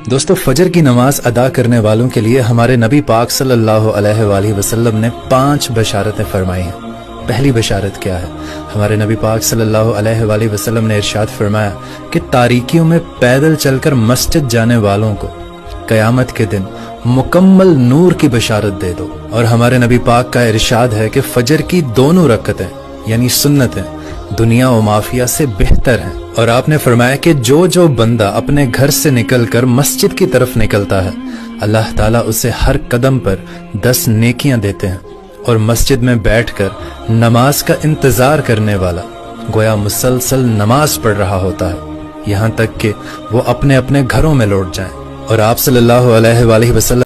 दोस्तों, फजर की नमाज अदा करने वालों के लिए हमारे नबी पाक सल्लल्लाहु अलैहि वसल्लम ने 5 बशारतें फरमाई हैं। पहली बशारत क्या है? हमारे नबी पाक सल्लल्लाहु अलैहि वसल्लम ने इरशाद फरमाया कि तारीकियों में पैदल चलकर मस्जिद जाने वालों को कयामत के दिन मुकम्मल नूर की बशारत दे दो। और हमारे नबी पाक का इरशाद है कि फजर की दोनों रकअतें यानी सुन्नतें दुनिया व माफिया से बेहतर हैं। और आपने फरमाया कि जो बंदा अपने घर से निकलकर मस्जिद की तरफ निकलता है, अल्लाह ताला उसे हर कदम पर 10 नेकियां देते हैं। और मस्जिद में बैठकर नमाज का इंतजार करने वाला गोया मुसलसल नमाज पढ़ रहा होता है, यहाँ तक कि वो अपने अपने घरों में लौट जाएं। और आप सल्लल्लाहु अलैहि वसल्लम